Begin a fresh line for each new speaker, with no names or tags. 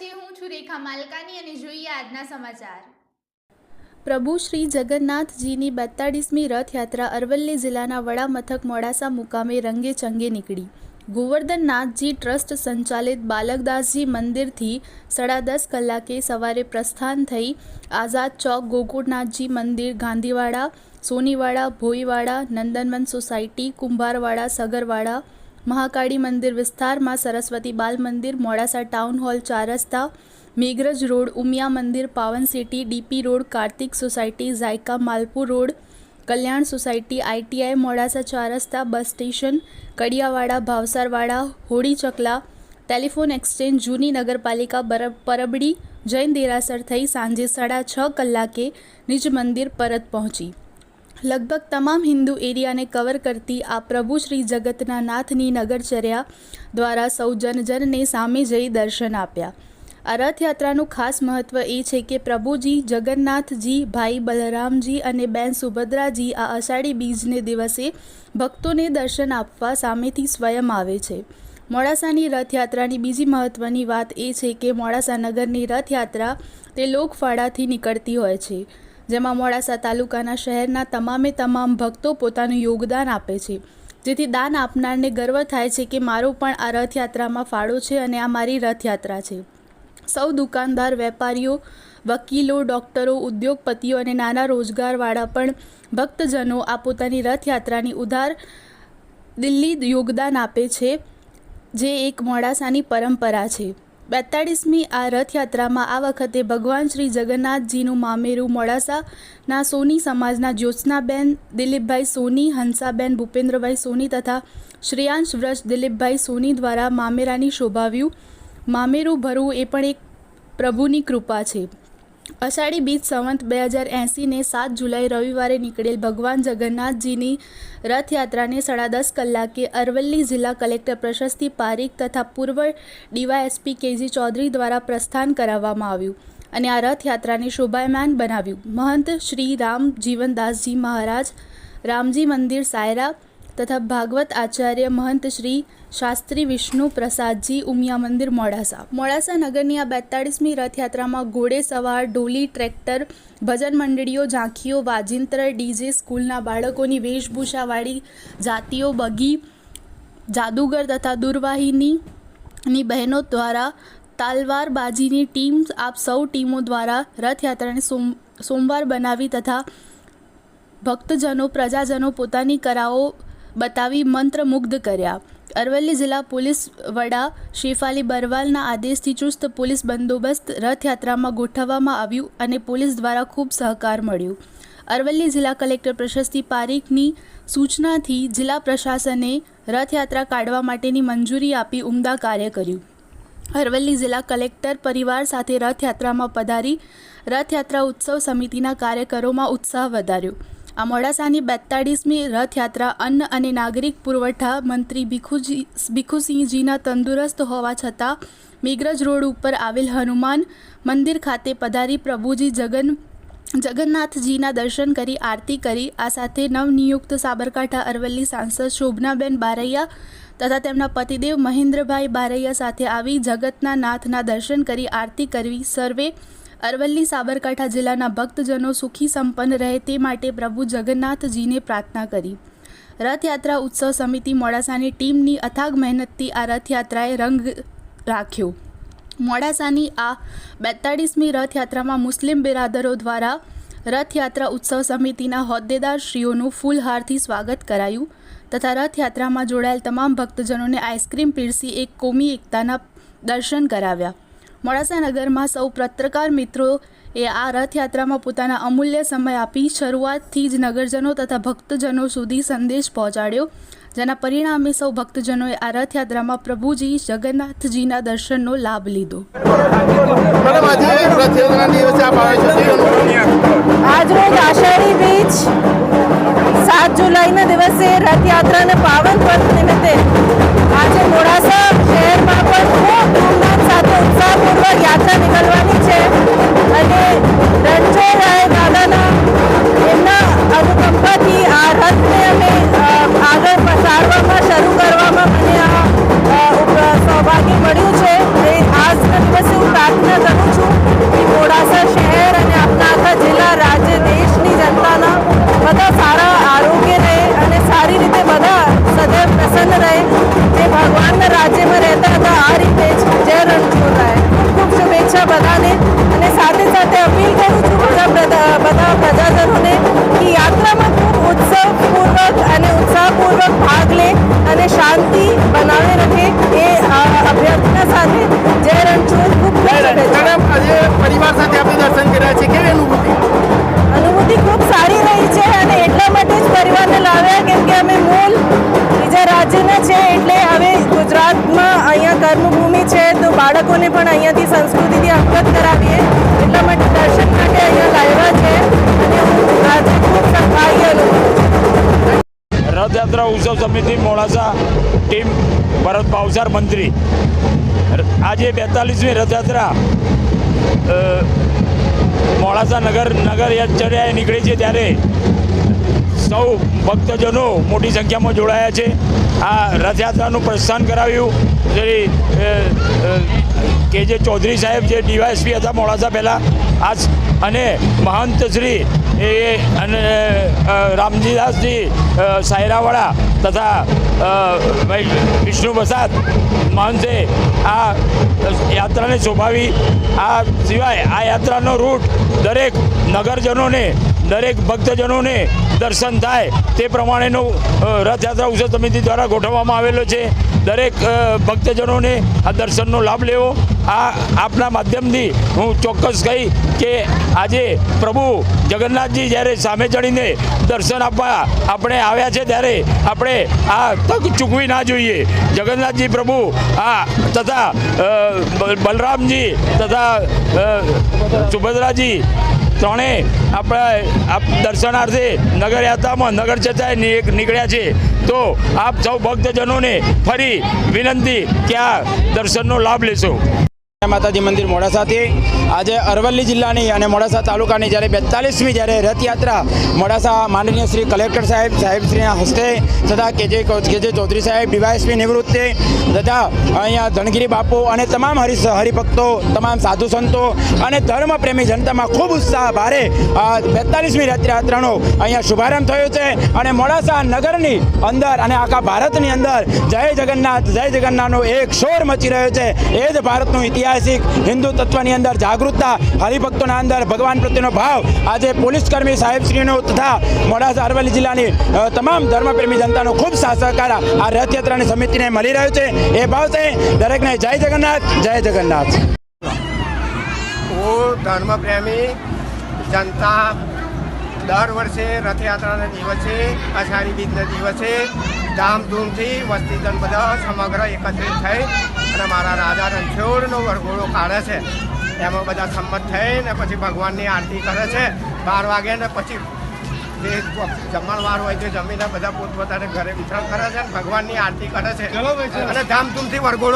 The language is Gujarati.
છે. હું છું રેખા માલકાની અને જોઈએ આજના સમાચાર.
પ્રભુ શ્રી જગન્નાથજીની 42મી રથયાત્રા અરવલ્લી જિલ્લાના વડામથક મોડાસા મુકામે રંગે ચંગે નીકળી. ગોવર્ધનનાથજી ટ્રસ્ટ સંચાલિત બાલકદાસજી મંદિરથી 10:30 કલાકે સવારે પ્રસ્થાન થઈ આઝાદ ચોક, ગોકુળનાથજી મંદિર, ગાંધીવાડા, સોનીવાડા, ભોઈવાડા, નંદનવન સોસાયટી, કુંભારવાડા, સગરવાડા, મહાકાળી મંદિર વિસ્તારમાં, સરસ્વતી બાલ મંદિર, મોડાસા ટાઉન હોલ, 4 રસ્તા, મેઘરજ રોડ, ઉમિયા મંદિર, Pavan city, DP road, Kartik society, ઝાયકા Malpur road, Kalyan society, ITI Modasa 4 રસ્તા, બસ સ્ટેશન, કડિયાવાડા, ભાવસારવાડા, હોળી ચકલા, ટેલિફોન એક્સચેન્જ, જૂની નગરપાલિકા, પરબડી, જૈન દેરાસર થઈ સાંજે 6:30 કલાકે નિજ મંદિર પરત પહોંચી. લગભગ તમામ હિન્દુ એરિયાને કવર કરતી આ પ્રભુ શ્રી જગતના નાથની નગરચર્યા દ્વારા સૌ જનજનને સામે જઈ દર્શન આપ્યા. આ રથયાત્રાનું ખાસ મહત્વ એ છે કે પ્રભુજી જગન્નાથજી, ભાઈ બલરામજી અને બેન સુભદ્રાજી આ અષાઢી બીજને દિવસે ભક્તોને દર્શન આપવા સામેથી સ્વયં આવે છે. મોડાસાની રથયાત્રાની બીજી મહત્વની વાત એ છે કે મોડાસા નગરની રથયાત્રા તે લોકફાળાથી નીકળતી હોય છે, જેમાં મોડાસા તાલુકાના શહેરના તમામ ભક્તો પોતાનું યોગદાન આપે છે, જેથી દાન આપનારને ગર્વ થાય છે કે મારો પણ આ રથયાત્રામાં ફાળો છે અને આ મારી રથયાત્રા છે. સૌ દુકાનદાર, વેપારીઓ, વકીલો, ડૉક્ટરો, ઉદ્યોગપતિઓ અને નાના રોજગારવાળા પણ ભક્તજનો આ પોતાની રથયાત્રાની ઉધાર દિલ્હી યોગદાન આપે છે, જે એક મોડાસાની પરંપરા છે. 42મી આ રથયાત્રામાં આ વખતે ભગવાન શ્રી જગન્નાથજીનું મામેરું મોડાસાના સોની સમાજના જ્યોત્સનાબેન દિલીપભાઈ સોની, હંસાબેન ભૂપેન્દ્રભાઈ સોની તથા શ્રેયાંશ વ્રજ દિલીપભાઈ સોની દ્વારા મામેરાની શોભાવ્યું. મામેરું ભરવું એ પણ એક પ્રભુની કૃપા છે. અષાઢી બીજ સંવત 2080ને 7 જુલાઈ રવિવારે નીકળેલ ભગવાન જગન્નાથજીની રથયાત્રાને 10:30 કલાકે અરવલ્લી જિલ્લા કલેક્ટર પ્રશસ્તિ પારીખ તથા પૂર્વ DYSP KG ચૌધરી દ્વારા પ્રસ્થાન કરાવવામાં આવ્યું અને આ રથયાત્રાને શોભાયમાન બનાવ્યું. મહંત શ્રી રામ જીવનદાસજી મહારાજ, રામજી મંદિર સાયરા તથા ભાગવત આચાર્ય મહંત શ્રી શાસ્ત્રી વિષ્ણુ પ્રસાદજી, ઉમિયા મંદિર મોડાસા. મોડાસા નગરની આ 42મી રથયાત્રામાં ઘોડે સવાર, ડોલી, ટ્રેક્ટર, ભજન મંડળીઓ, ઝાંખીઓ, વાજિંત્ર, DJ, સ્કૂલના બાળકોની વેશભૂષાવાળી જાતિઓ, બગી, જાદુગર તથા દૂરવાહિનીની બહેનો દ્વારા તાલવારબાજીની ટીમ આપ સૌ ટીમો દ્વારા રથયાત્રાને સોમવાર બનાવી તથા ભક્તજનો, પ્રજાજનો પોતાની કળાઓ બતાવી મંત્રમુગ્ધ કર્યા. અરવલ્લી જિલ્લા પોલીસ વડા શેફાલી બરવાલના આદેશથી ચુસ્ત પોલીસ બંદોબસ્ત રથયાત્રામાં ગોઠવવામાં આવ્યું અને પોલીસ દ્વારા ખૂબ સહકાર મળ્યો. અરવલ્લી જિલ્લા કલેક્ટર પ્રશસ્તિ પારીખની સૂચનાથી જિલ્લા પ્રશાસને રથયાત્રા કાઢવા માટેની મંજૂરી આપી ઉમદા કાર્ય કર્યું. અરવલ્લી જિલ્લા કલેક્ટર પરિવાર સાથે રથયાત્રામાં પધારી રથયાત્રા ઉત્સવ સમિતિના કાર્યકરોમાં ઉત્સાહ વધાર્યો. આ મોડાસાની 42મી રથયાત્રા અન્ન અને નાગરિક પુરવઠા મંત્રી ભીખુસિંહજીના તંદુરસ્ત હોવા છતાં મેઘરજ રોડ ઉપર આવેલ હનુમાન મંદિર ખાતે પધારી પ્રભુજી જગન્નાથજીના દર્શન કરી આરતી કરી. આ સાથે નવનિયુક્ત સાબરકાંઠા અરવલ્લી સાંસદ શોભનાબેન બારૈયા તથા તેમના પતિદેવ મહેન્દ્રભાઈ બારૈયા સાથે આવી જગતના નાથના દર્શન કરી આરતી કરવી. સર્વે અરવલ્લી સાબરકાંઠા જિલ્લાના ભક્તજનો સુખી સંપન્ન રહે તે માટે પ્રભુ જગન્નાથજીને પ્રાર્થના કરી. રથયાત્રા ઉત્સવ સમિતિ મોડાસાની ટીમની અથાગ મહેનતથી આ રથયાત્રાએ રંગ રાખ્યો. મોડાસાની આ 42મી રથયાત્રામાં મુસ્લિમ બિરાદરો દ્વારા રથયાત્રા ઉત્સવ સમિતિના હોદ્દેદારશ્રીઓનું ફૂલહારથી સ્વાગત કરાયું તથા રથયાત્રામાં જોડાયેલ તમામ ભક્તજનોને આઈસ્ક્રીમ પીરસી એક કોમી એકતાના દર્શન કરાવ્યા. મોડાસા નગરમાં સૌ પત્રકાર મિત્રોએ આ રથયાત્રામાં પોતાના અમૂલ્ય સમય આપી શરૂઆતથી જ નગરજનો તથા ભક્તજનો સુધી સંદેશ પહોંચાડ્યો, જેના પરિણામે સૌ ભક્તજનોએ આ રથયાત્રામાં પ્રભુજી જગન્નાથજીના દર્શનનો લાભ લીધો.
આજરોજ આષાઢી બીજ 7 જુલાઈના દિવસે રથયાત્રાના પાવન પર્વ નિમિત્તે આજે મોડાસા શહેરમાં પણ ખૂબ ધૂમધામ સાથે ઉત્સાહપૂર્વક યાત્રા નીકળવાની છે અને રણછોડરાય દાદાના એમના અનુકંપાથી આ રથને અમે આગળ પસારવામાં શરૂ કરવામાં મને આ સૌભાગ્ય મળ્યું છે. આજના દિવસે હું પ્રાર્થના ખૂબ સારી રહી છે અને એટલા માટે જ પરિવારને લાવ્યા કેમ કે અમે મૂળ બીજા રાજ્યના છે એટલે હવે ગુજરાતમાં અહીંયા કર્મભૂમિ છે તો બાળકોને પણ અહીંયાથી સંસ્કૃતિથી અવગત કરાવીએ એટલા માટે દર્શન માટે અહીંયા લાવ્યા છે અને હું આજે ખૂબ ભાગ્ય અનુભવું છું.
રથયાત્રા ઉત્સવ સમિતિ મોડાસા ટીમ ભરત ભાવસાર મંત્રી. આજે 42મી રથયાત્રા મોડાસા નગરચર્યાએ નીકળી છે ત્યારે સૌ ભક્તજનો મોટી સંખ્યામાં જોડાયા છે. આ રથયાત્રાનું પ્રસ્થાન કરાવ્યું શ્રી કે.જે. ચૌધરી સાહેબ જે ડીવાયએસપી હતા મોડાસા પહેલાં અને મહંત શ્રી અને રામજીદાસજી સાયરાવાળા તથા વિષ્ણુ પ્રસાદ મહંતે આ યાત્રાને શોભાવી. આ સિવાય આ યાત્રાનો રૂટ દરેક નગરજનોને દરેક ભક્તજનોને દર્શન થાય તે પ્રમાણેનો રથયાત્રા ઉત્સવ સમિતિ દ્વારા ગોઠવવામાં આવેલો છે. દરેક ભક્તજનોને આ દર્શનનો લાભ લેવો. આ આપના માધ્યમથી હું ચોક્કસ કહી કે આજે પ્રભુ જગન્નાથજી જ્યારે સામે ચડીને દર્શન આપવા આપણે આવ્યા છે ત્યારે આપણે આ તક ચૂકવી ના જોઈએ. જગન્નાથજી પ્રભુ આ તથા બલરામજી તથા સુભદ્રાજી ત્રણેય આપણા દર્શનાર્થે નગરયાત્રામાં નગરચર્ચાએ નીકળ્યા છે. તો આપ સૌ ભક્તજનોને ફરી વિનંતી કે આ દર્શનનો લાભ લેશો.
માતાજી મંદિર મોડાસાથી આજે અરવલ્લી જિલ્લાની અને મોડાસા તાલુકાની જ્યારે 42મી જ્યારે રથયાત્રા મોડાસા માનનીય શ્રી કલેક્ટર સાહેબશ્રીના હસ્તે તથા કે.જે. ચૌધરી સાહેબ ડીવાયએસપી નિવૃત્તિ તથા અહીંયા ધનગીરી બાપુ અને તમામ હરિભક્તો તમામ સાધુ સંતો અને ધર્મપ્રેમી જનતામાં ખૂબ ઉત્સાહ ભારે 42મી રથયાત્રાનો અહીંયા શુભારંભ થયો છે અને મોડાસા નગરની અંદર અને આખા ભારતની અંદર જય જગન્નાથનો એક શોર મચી રહ્યો છે. એ જ ભારતનો ઇતિહાસ હિન્દુ તત્વની અંદર જાગૃતતા હરિભક્તોના અંદર ભગવાન પ્રત્યેનો ભાવ આજે પોલીસ કર્મી સાહેબશ્રીનો તથા મોડાસા અરવલ્લી જિલ્લાની તમામ ધર્મપ્રેમી જનતાનો ખૂબ સહકાર આ રથયાત્રાની સમિતિને મળી રહ્યો છે. એ ભાવથી દરેકને જય જગન્નાથ જય જગન્નાથ.
હું ધર્મપ્રેમી જનતા દર વર્ષે રથયાત્રાના દિવસે અષાઢી બીજના દિવસે ધામધૂમથી વસ્તીજન બધા સમગ્ર એકત્રિત થઈ અને મારા રાજા રણછોડનો વરઘોડો કાઢે છે. એમાં બધા સંમત થઈને પછી ભગવાનની આરતી કરે છે 12 વાગે ને પછી જે જમણવાર હોય તે જમીને બધા પોતપોતાને ઘરે વિતરણ કરે છે અને ભગવાનની આરતી કરે છે અને ધામધૂમથી વરઘોડો